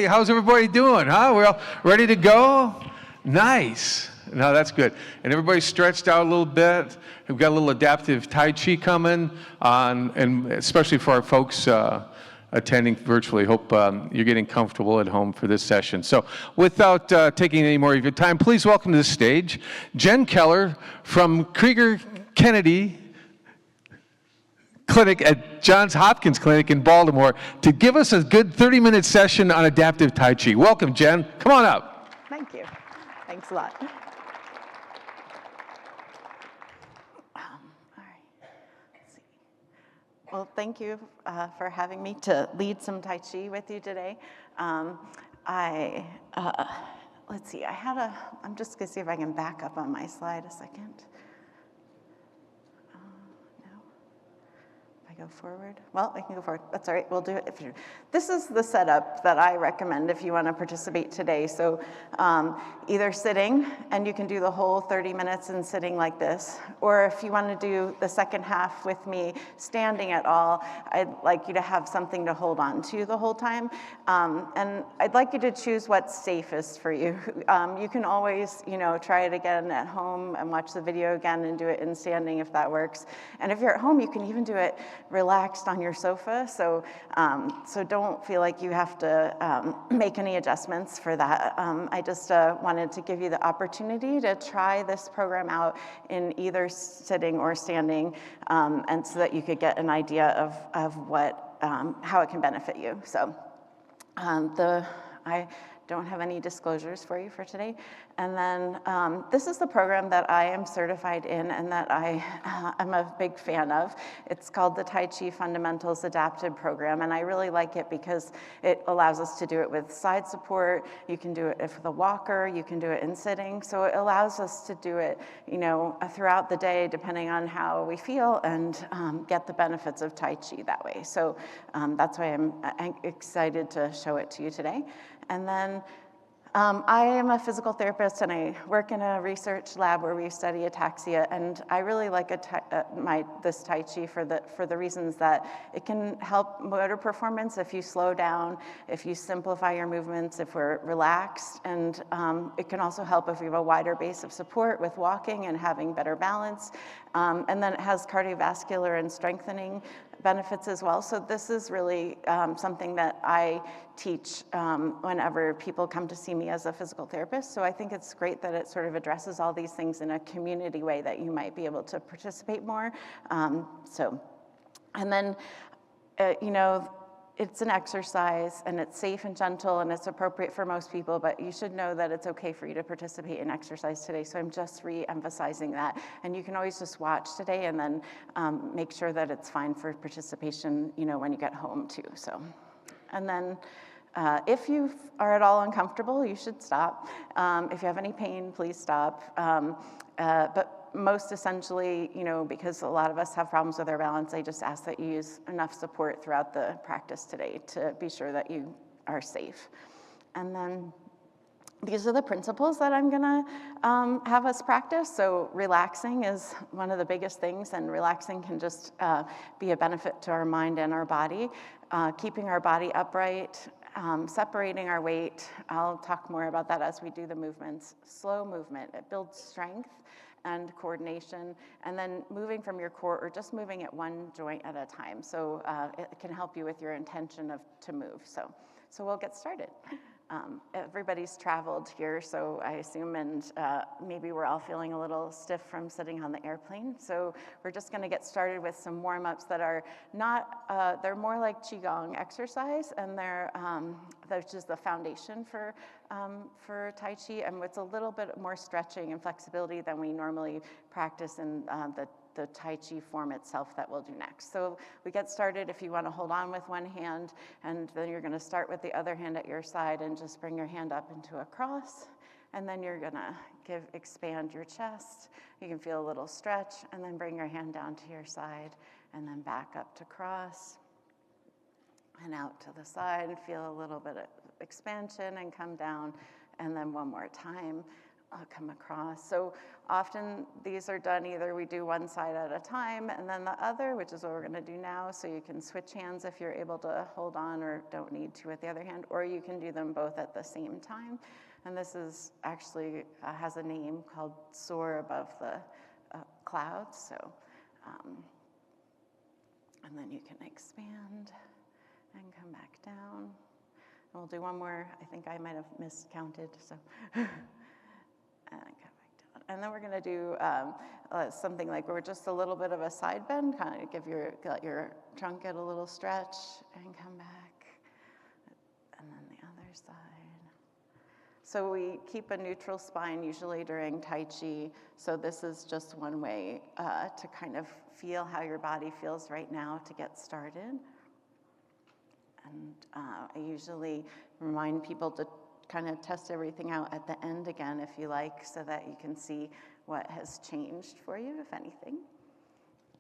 Hey, how's everybody doing, huh? We're all ready to go? Nice. No, that's good. And everybody's stretched out a little bit. We've got a little adaptive Tai Chi coming on, and especially for our folks attending virtually. Hope you're getting comfortable at home for this session. So without taking any more of your time, please welcome to the stage Jen Keller from Kennedy Clinic at Johns Hopkins Clinic in Baltimore to give us a good 30-minute session on adaptive Tai Chi. Welcome, Jen. Come on up. Thank you. Thanks a lot. All right. Let's see. Well, thank you for having me to lead some Tai Chi with you today. Let's see. I'm just going to see if I can back up on my slide a second. Go forward? Well, I can go forward. That's all right. We'll do it. This is the setup that I recommend if you want to participate today. So either sitting, and you can do the whole 30 minutes in sitting like this, or if you want to do the second half with me standing at all, I'd like you to have something to hold on to the whole time. And I'd like you to choose what's safest for you. You can always, try it again at home and watch the video again and do it in standing if that works. And if you're at home, you can even do it relaxed on your sofa, so don't feel like you have to make any adjustments for that. I just wanted to give you the opportunity to try this program out in either sitting or standing, and so that you could get an idea of what how it can benefit you. So I don't have any disclosures for you for today. And then this is the program that I am certified in and that I am a big fan of. It's called the Tai Chi Fundamentals Adapted Program, and I really like it because it allows us to do it with side support. You can do it with a walker, you can do it in sitting. So it allows us to do it, throughout the day, depending on how we feel, and get the benefits of Tai Chi that way. So that's why I'm excited to show it to you today. And then I am a physical therapist, and I work in a research lab where we study ataxia, and I really like this Tai Chi for the reasons that it can help motor performance if you slow down, if you simplify your movements, if we're relaxed, and it can also help if we have a wider base of support with walking and having better balance, and then it has cardiovascular and strengthening benefits as well. So this is really something that I teach whenever people come to see me as a physical therapist. So I think it's great that it sort of addresses all these things in a community way that you might be able to participate more. And then, it's an exercise, and it's safe and gentle, and it's appropriate for most people, but you should know that it's okay for you to participate in exercise today. So I'm just re-emphasizing that. And you can always just watch today and then make sure that it's fine for participation, when you get home too. So, and then if you are at all uncomfortable, you should stop. If you have any pain, please stop. But most essentially, because a lot of us have problems with our balance, I just ask that you use enough support throughout the practice today to be sure that you are safe. And then these are the principles that I'm gonna have us practice. So relaxing is one of the biggest things, and relaxing can just be a benefit to our mind and our body. Keeping our body upright, separating our weight. I'll talk more about that as we do the movements. Slow movement, it builds strength and coordination, and then moving from your core or just moving at one joint at a time. So it can help you with your intention to move. So we'll get started. Everybody's traveled here, so I assume, and maybe we're all feeling a little stiff from sitting on the airplane. So we're just gonna get started with some warm-ups that are not, they're more like Qigong exercise, and they're just the foundation for Tai Chi, and it's a little bit more stretching and flexibility than we normally practice in the Tai Chi form itself that we'll do next. So we get started if you want to hold on with one hand, and then you're going to start with the other hand at your side and just bring your hand up into a cross, and then you're going to expand your chest. You can feel a little stretch, and then bring your hand down to your side, and then back up to cross, and out to the side, and feel a little bit of expansion, and come down, and then one more time. I'll come across. So often these are done either we do one side at a time and then the other, which is what we're gonna do now. So you can switch hands if you're able to hold on or don't need to with the other hand, or you can do them both at the same time. And this is actually has a name called Soar Above the Clouds. So, and then you can expand and come back down. And we'll do one more. I think I might have miscounted, so. And come back down. And then we're gonna do something like we're just a little bit of a side bend, kind of let your trunk get a little stretch and come back. And then the other side. So we keep a neutral spine usually during Tai Chi. So this is just one way to kind of feel how your body feels right now to get started. And I usually remind people to kind of test everything out at the end again, if you like, so that you can see what has changed for you, if anything.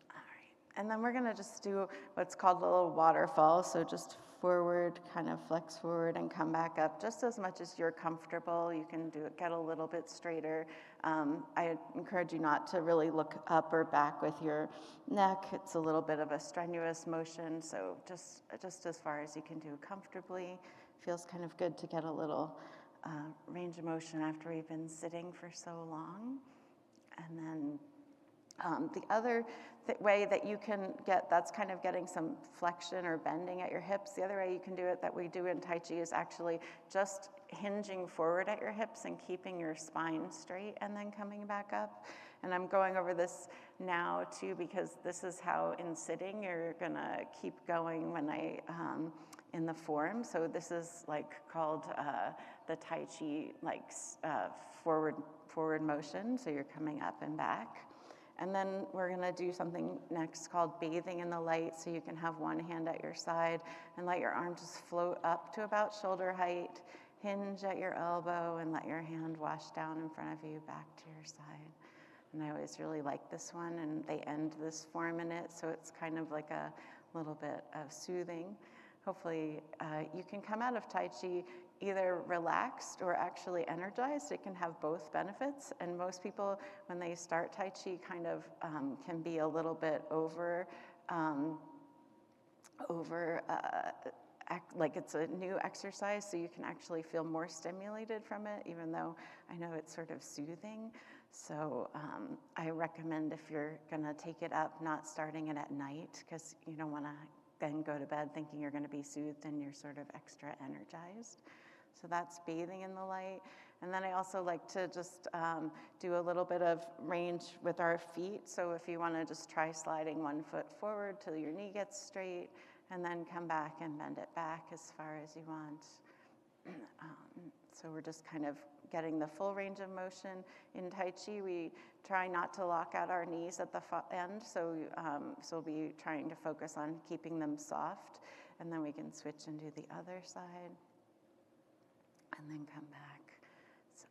All right, and then we're gonna just do what's called a little waterfall. So just forward, kind of flex forward and come back up just as much as you're comfortable. You can do it, get a little bit straighter. I encourage you not to really look up or back with your neck. It's a little bit of a strenuous motion, so just as far as you can do comfortably. Feels kind of good to get a little range of motion after we've been sitting for so long. And then the other way that you can get, that's kind of getting some flexion or bending at your hips. The other way you can do it that we do in Tai Chi is actually just hinging forward at your hips and keeping your spine straight and then coming back up. And I'm going over this now too because this is how in sitting you're gonna keep going when in the form. So this is like called the Tai Chi forward motion. So you're coming up and back. And then we're gonna do something next called bathing in the light. So you can have one hand at your side and let your arm just float up to about shoulder height, hinge at your elbow and let your hand wash down in front of you back to your side. And I always really like this one, and they end this form in it. So it's kind of like a little bit of soothing. Hopefully you can come out of Tai Chi either relaxed or actually energized. It can have both benefits. And most people, when they start Tai Chi, kind of can be a little bit like it's a new exercise, so you can actually feel more stimulated from it, even though I know it's sort of soothing. So I recommend if you're gonna take it up, not starting it at night, because you don't wanna then go to bed thinking you're gonna be soothed and you're sort of extra energized. So that's bathing in the light. And then I also like to just do a little bit of range with our feet. So if you wanna just try sliding one foot forward till your knee gets straight, and then come back and bend it back as far as you want. So we're just kind of getting the full range of motion. In Tai Chi, we try not to lock out our knees at the end, so we'll be trying to focus on keeping them soft, and then we can switch and do the other side, and then come back. So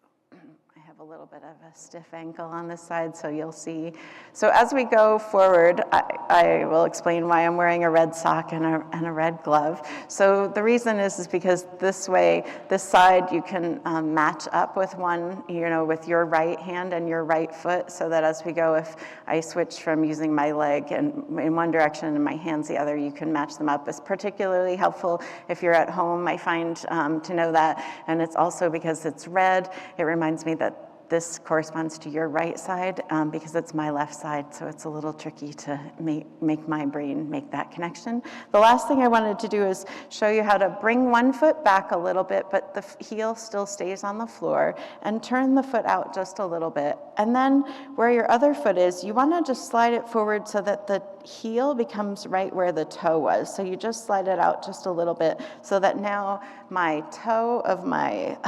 I have a little bit of a stiff ankle on this side, so you'll see. So as we go forward, I will explain why I'm wearing a red sock and a red glove. So the reason is because this way, this side, you can match up with one, with your right hand and your right foot, so that as we go, if I switch from using my leg in one direction and my hands the other, you can match them up. It's particularly helpful if you're at home, I find, to know that. And it's also because it's red, it reminds me that this corresponds to your right side because it's my left side, so it's a little tricky to make my brain make that connection. The last thing I wanted to do is show you how to bring one foot back a little bit, but the heel still stays on the floor, and turn the foot out just a little bit. And then where your other foot is, you wanna just slide it forward so that the heel becomes right where the toe was. So you just slide it out just a little bit so that now my toe of my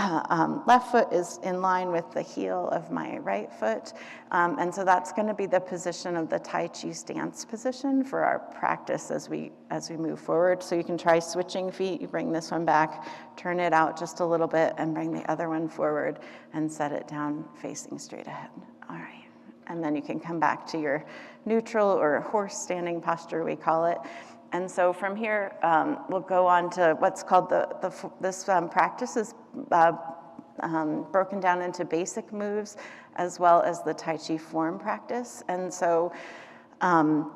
left foot is in line with the heel of my right foot. And so that's gonna be the position of the Tai Chi stance position for our practice as we move forward. So you can try switching feet. You bring this one back, turn it out just a little bit, and bring the other one forward and set it down facing straight ahead. All right. And then you can come back to your neutral or horse standing posture, we call it. And so from here, we'll go on to what's called this practice is broken down into basic moves as well as the Tai Chi form practice. And so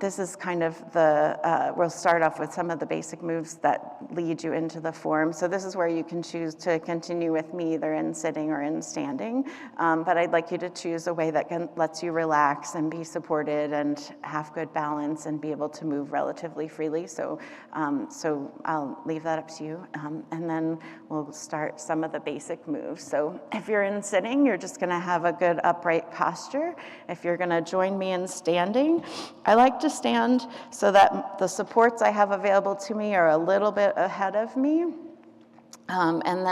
this is kind of we'll start off with some of the basic moves that lead you into the form. So this is where you can choose to continue with me either in sitting or in standing. But I'd like you to choose a way that lets you relax and be supported and have good balance and be able to move relatively freely. So I'll leave that up to you. And then we'll start some of the basic moves. So if you're in sitting, you're just gonna have a good upright posture. If you're gonna join me in standing, I like to stand so that the supports I have available to me are a little bit ahead of me. And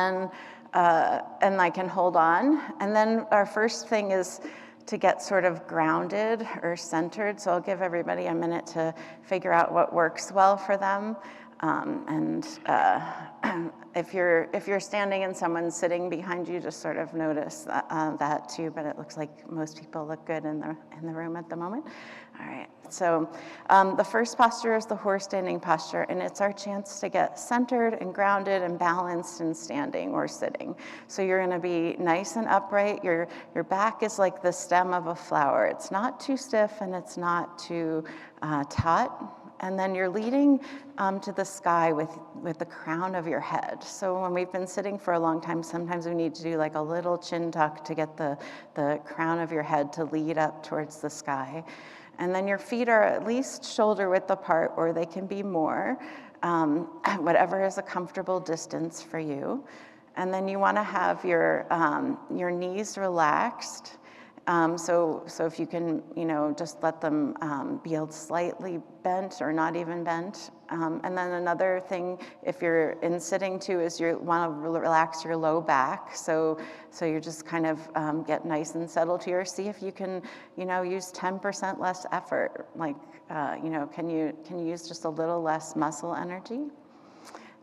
I can hold on. And then our first thing is to get sort of grounded or centered. So I'll give everybody a minute to figure out what works well for them. If you're standing and someone's sitting behind you, just sort of notice that too. But it looks like most people look good in the room at the moment. All right. So the first posture is the horse standing posture, and it's our chance to get centered and grounded and balanced in standing or sitting. So you're going to be nice and upright. Your back is like the stem of a flower. It's not too stiff and it's not too taut. And then you're leading to the sky with the crown of your head. So when we've been sitting for a long time, sometimes we need to do like a little chin tuck to get the crown of your head to lead up towards the sky. And then your feet are at least shoulder width apart, or they can be more, whatever is a comfortable distance for you. And then you want to have your knees relaxed. So if you can, just let them be slightly bent or not even bent. And then another thing, if you're in sitting too, is you want to relax your low back. So you just kind of get nice and settled here. See if you can, use 10% less effort. Like, can you use just a little less muscle energy?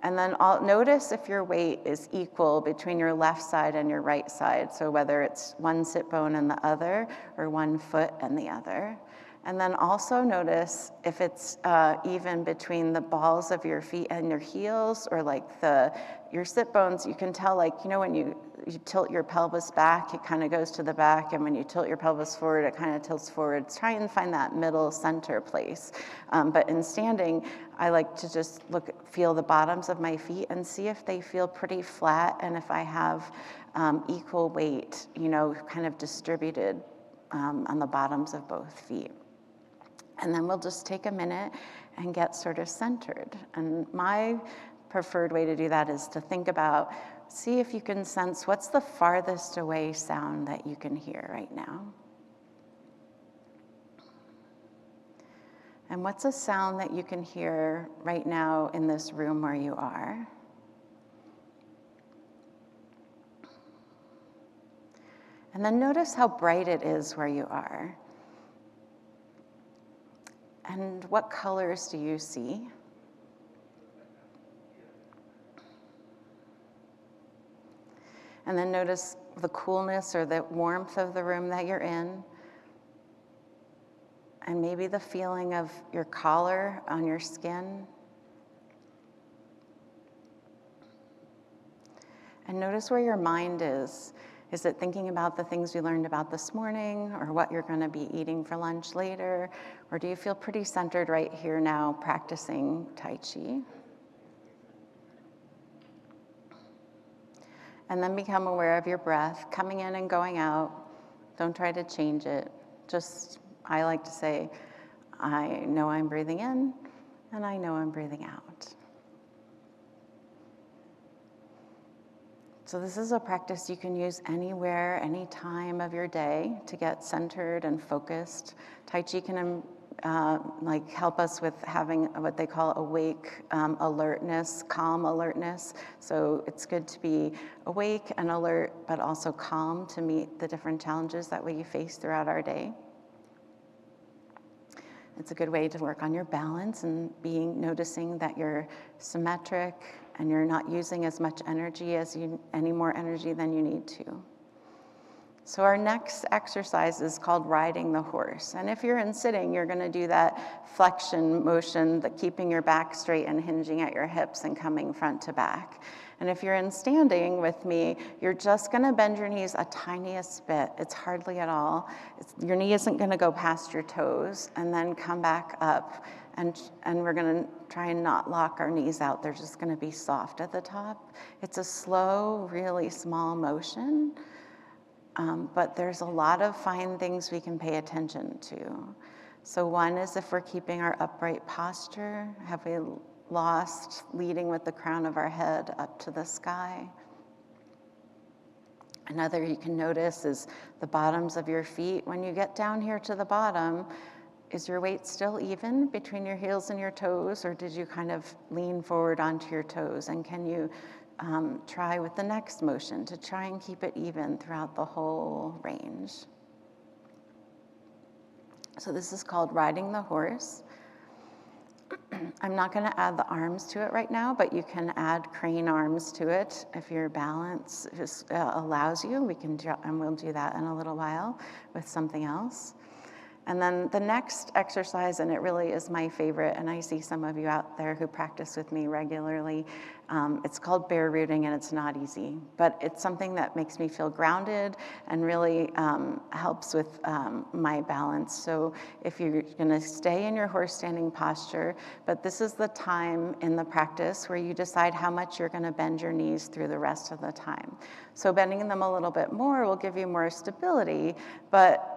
And then notice if your weight is equal between your left side and your right side. So whether it's one sit bone and the other, or one foot and the other. And then also notice if it's even between the balls of your feet and your heels, or like your sit bones. You can tell, like, when you tilt your pelvis back, it kind of goes to the back, and when you tilt your pelvis forward, it kind of tilts forward. Try and find that middle center place. But in standing, I like to just feel the bottoms of my feet and see if they feel pretty flat, and if I have equal weight, kind of distributed on the bottoms of both feet. And then we'll just take a minute and get sort of centered. And my preferred way to do that is to think about, see if you can sense what's the farthest away sound that you can hear right now. And what's a sound that you can hear right now in this room where you are? And then notice how bright it is where you are. And what colors do you see? And then notice the coolness or the warmth of the room that you're in. And maybe the feeling of your collar on your skin. And notice where your mind is. Is it thinking about the things we learned about this morning, or what you're going to be eating for lunch later? Or do you feel pretty centered right here now practicing Tai Chi? And then become aware of your breath coming in and going out. Don't try to change it. Just, I like to say, I know I'm breathing in, and I know I'm breathing out. So this is a practice you can use anywhere, any time of your day to get centered and focused. Tai Chi can help us with having what they call awake alertness, calm alertness. So it's good to be awake and alert, but also calm to meet the different challenges that we face throughout our day. It's a good way to work on your balance and noticing that you're symmetric and you're not using as much energy any more energy than you need to. So our next exercise is called riding the horse. And if you're in sitting, you're gonna do that flexion motion, the keeping your back straight and hinging at your hips and coming front to back. And if you're in standing with me, you're just gonna bend your knees a tiniest bit. It's hardly at all. Your knee isn't gonna go past your toes, and then come back up. And we're gonna try and not lock our knees out. They're just gonna be soft at the top. It's a slow, really small motion. But there's a lot of fine things we can pay attention to. So one is if we're keeping our upright posture, have we lost leading with the crown of our head up to the sky? Another you can notice is the bottoms of your feet. When you get down here to the bottom, is your weight still even between your heels and your toes, or did you kind of lean forward onto your toes? And can you try with the next motion to try and keep it even throughout the whole range? So this is called riding the horse. I'm not going to add the arms to it right now, but you can add crane arms to it if your balance just allows you. And we'll do that in a little while with something else. And then the next exercise, and it really is my favorite, and I see some of you out there who practice with me regularly, it's called bear rooting, and it's not easy, but it's something that makes me feel grounded and really helps with my balance. So if you're gonna stay in your horse standing posture, but this is the time in the practice where you decide how much you're gonna bend your knees through the rest of the time. So bending them a little bit more will give you more stability, but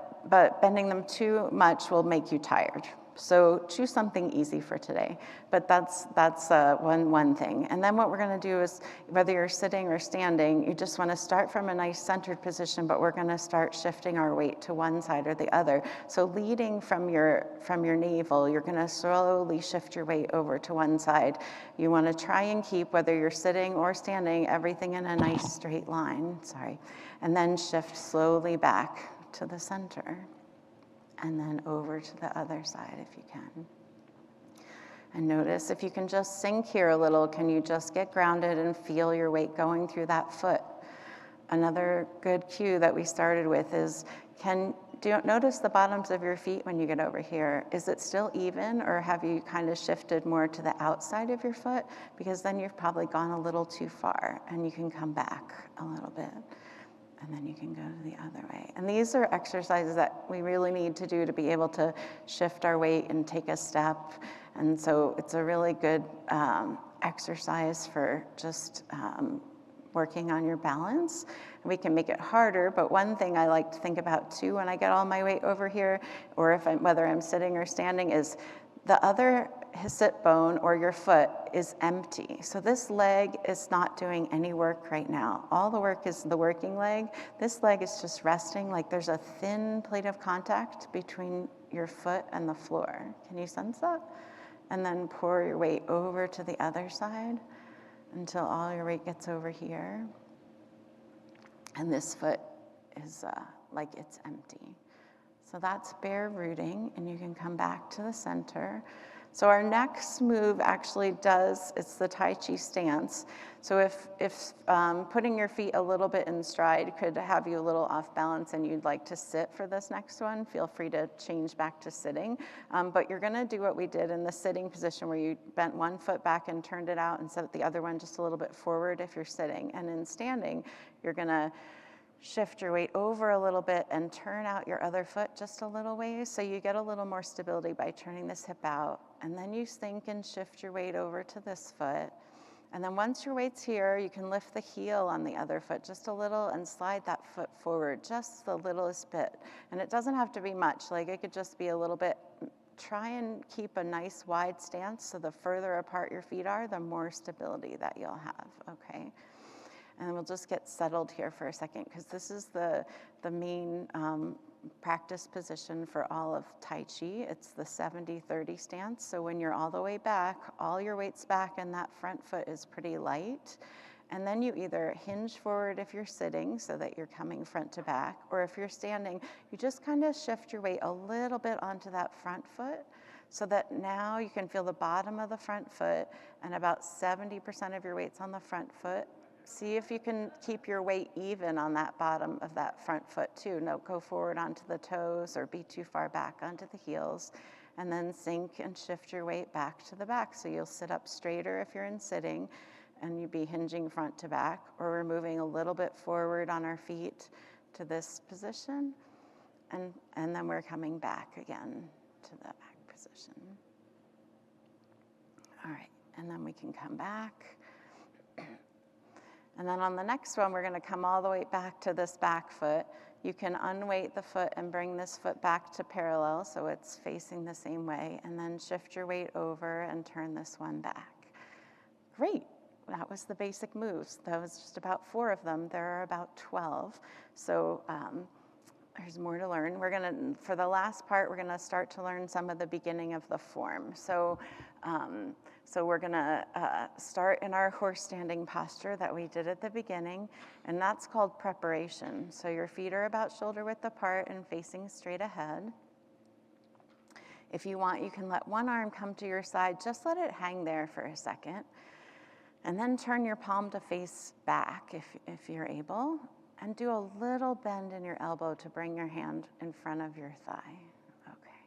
bending them too much will make you tired. So choose something easy for today, but that's one thing. And then what we're gonna do is, whether you're sitting or standing, you just wanna start from a nice centered position, but we're gonna start shifting our weight to one side or the other. So leading from your navel, you're gonna slowly shift your weight over to one side. You wanna try and keep, whether you're sitting or standing, everything in a nice straight line, and then shift slowly back to the center, and then over to the other side if you can. And notice if you can just sink here a little, can you just get grounded and feel your weight going through that foot? Another good cue that we started with is, notice the bottoms of your feet when you get over here. Is it still even, or have you kind of shifted more to the outside of your foot? Because then you've probably gone a little too far, and you can come back a little bit. And then you can go to the other way. And these are exercises that we really need to do to be able to shift our weight and take a step. And so it's a really good exercise for just working on your balance. And we can make it harder, but one thing I like to think about too when I get all my weight over here, or whether I'm sitting or standing, is the other sit bone or your foot is empty. So this leg is not doing any work right now. All the work is the working leg. This leg is just resting, like there's a thin plate of contact between your foot and the floor. Can you sense that? And then pour your weight over to the other side until all your weight gets over here. And this foot is like it's empty. So that's bear rooting, and you can come back to the center. So our next move actually it's the Tai Chi stance. So if putting your feet a little bit in stride could have you a little off balance and you'd like to sit for this next one, feel free to change back to sitting. But you're gonna do what we did in the sitting position, where you bent one foot back and turned it out and set the other one just a little bit forward if you're sitting. And in standing, you're gonna shift your weight over a little bit and turn out your other foot just a little ways, so you get a little more stability by turning this hip out. And then you sink and shift your weight over to this foot. And then once your weight's here, you can lift the heel on the other foot just a little and slide that foot forward just the littlest bit. And it doesn't have to be much, like it could just be a little bit. Try and keep a nice wide stance, so the further apart your feet are, the more stability that you'll have, okay? And we'll just get settled here for a second, because this is the main practice position for all of Tai Chi. It's the 70-30 stance. So when you're all the way back, all your weight's back and that front foot is pretty light. And then you either hinge forward if you're sitting so that you're coming front to back, or if you're standing, you just kind of shift your weight a little bit onto that front foot, so that now you can feel the bottom of the front foot, and about 70% of your weight's on the front foot, See if you can keep your weight even on that bottom of that front foot too. Don't go forward onto the toes or be too far back onto the heels. And then sink and shift your weight back to the back. So you'll sit up straighter if you're in sitting, and you'd be hinging front to back, or we're moving a little bit forward on our feet to this position. And then we're coming back again to the back position. All right, and then we can come back. And then on the next one, we're going to come all the way back to this back foot. You can unweight the foot and bring this foot back to parallel so it's facing the same way, and then shift your weight over and turn this one back. Great. That was the basic moves. That was just about 4 of them. There are about 12. So there's more to learn. For the last part, we're gonna start to learn some of the beginning of the form. So we're gonna start in our horse standing posture that we did at the beginning, and that's called preparation. So your feet are about shoulder width apart and facing straight ahead. If you want, you can let one arm come to your side, just let it hang there for a second, and then turn your palm to face back if you're able. And do a little bend in your elbow to bring your hand in front of your thigh. Okay.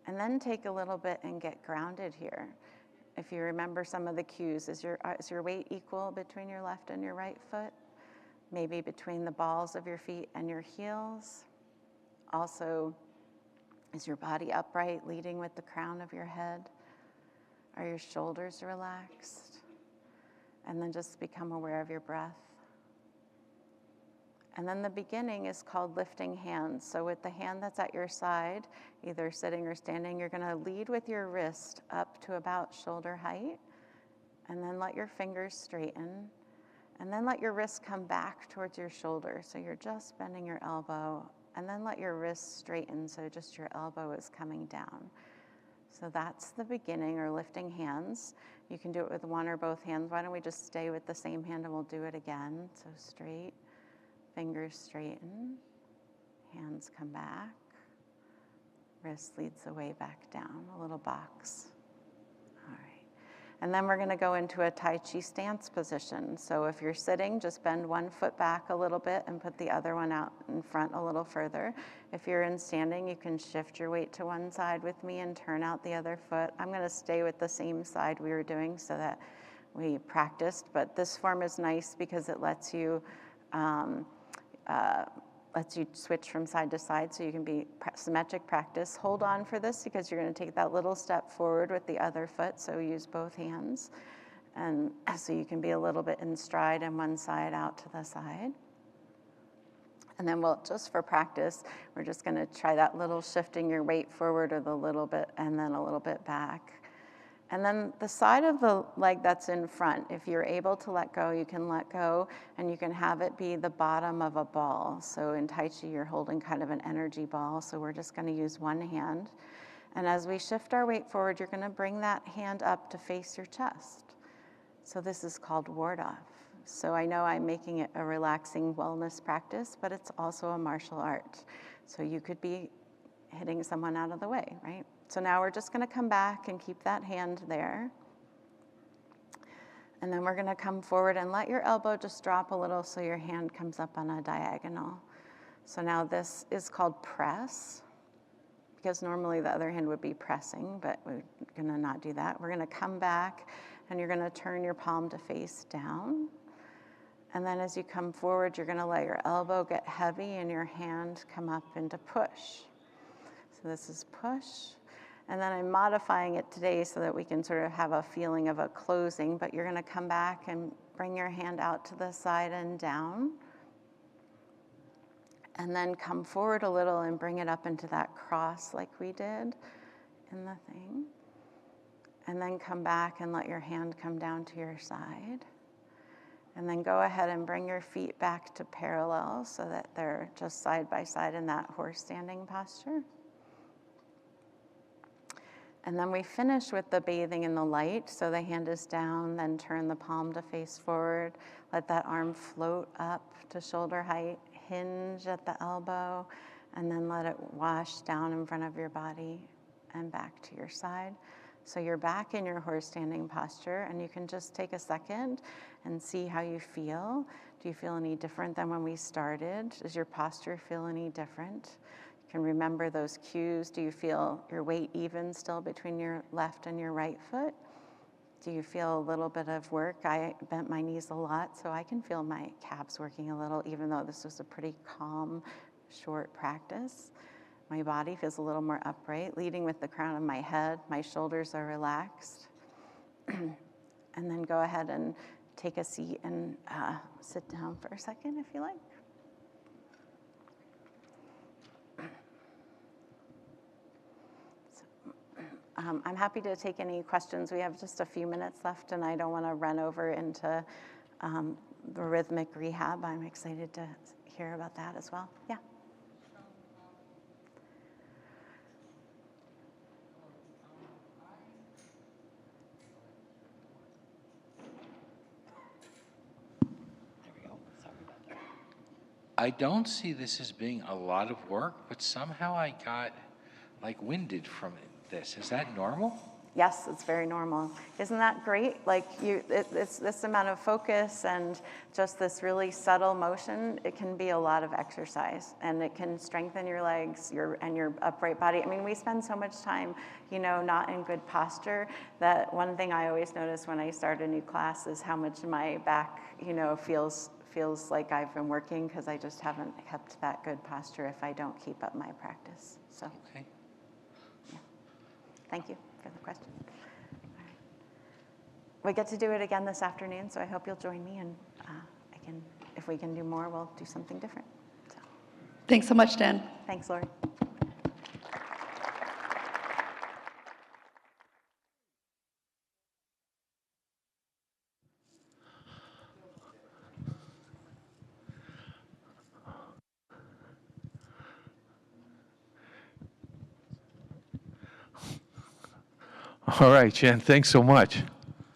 And then take a little bit and get grounded here. If you remember some of the cues, is your weight equal between your left and your right foot? Maybe between the balls of your feet and your heels. Also, is your body upright, leading with the crown of your head? Are your shoulders relaxed? And then just become aware of your breath. And then the beginning is called lifting hands. So with the hand that's at your side, either sitting or standing, you're gonna lead with your wrist up to about shoulder height, and then let your fingers straighten, and then let your wrist come back towards your shoulder. So you're just bending your elbow, and then let your wrist straighten, so just your elbow is coming down. So that's the beginning, or lifting hands. You can do it with one or both hands. Why don't we just stay with the same hand and we'll do it again. So straight. Fingers straighten, hands come back, wrist leads the way back down, a little box. All right. And then we're gonna go into a Tai Chi stance position. So if you're sitting, just bend one foot back a little bit and put the other one out in front a little further. If you're in standing, you can shift your weight to one side with me and turn out the other foot. I'm gonna stay with the same side we were doing so that we practiced, but this form is nice because it lets you switch from side to side, so you can be symmetric practice. Hold on for this because you're going to take that little step forward with the other foot, so use both hands. And so you can be a little bit in stride and one side out to the side. And then just for practice, we're just going to try that little shifting your weight forward or the little bit and then a little bit back. And then the side of the leg that's in front, if you're able to let go, you can let go, and you can have it be the bottom of a ball. So in Tai Chi, you're holding kind of an energy ball, so we're just gonna use one hand. And as we shift our weight forward, you're gonna bring that hand up to face your chest. So this is called ward off. So I know I'm making it a relaxing wellness practice, but it's also a martial art. So you could be hitting someone out of the way, right? So now we're just gonna come back and keep that hand there. And then we're gonna come forward and let your elbow just drop a little so your hand comes up on a diagonal. So now this is called press, because normally the other hand would be pressing, but we're gonna not do that. We're gonna come back and you're gonna turn your palm to face down. And then as you come forward, you're gonna let your elbow get heavy and your hand come up into push. So this is push. And then I'm modifying it today so that we can sort of have a feeling of a closing, but you're gonna come back and bring your hand out to the side and down. And then come forward a little and bring it up into that cross like we did in the thing. And then come back and let your hand come down to your side. And then go ahead and bring your feet back to parallel so that they're just side by side in that horse standing posture. And then we finish with the bathing in the light. So the hand is down, then turn the palm to face forward. Let that arm float up to shoulder height, hinge at the elbow, and then let it wash down in front of your body and back to your side. So you're back in your horse standing posture, and you can just take a second and see how you feel. Do you feel any different than when we started? Does your posture feel any different? You can remember those cues. Do you feel your weight even still between your left and your right foot? Do you feel a little bit of work? I bent my knees a lot, so I can feel my calves working a little, even though this was a pretty calm, short practice. My body feels a little more upright, leading with the crown of my head. My shoulders are relaxed. And then go ahead and take a seat and sit down for a second if you like. I'm happy to take any questions. We have just a few minutes left, and I don't want to run over into the rhythmic rehab. I'm excited to hear about that as well. Yeah. I don't see this as being a lot of work, but somehow I got like winded from this. Is that normal? Yes, it's very normal. Isn't that great? Like it's this amount of focus and just this really subtle motion. It can be a lot of exercise, and it can strengthen your legs, and your upright body. I mean, we spend so much time, not in good posture. That one thing I always notice when I start a new class is how much my back, feels like I've been working, because I just haven't kept that good posture if I don't keep up my practice. So, Okay. yeah. Thank you for the question. All right. We get to do it again this afternoon, so I hope you'll join me, and if we can do more, we'll do something different. So. Thanks so much, Dan. Thanks, Lori. All right, Jen, thanks so much.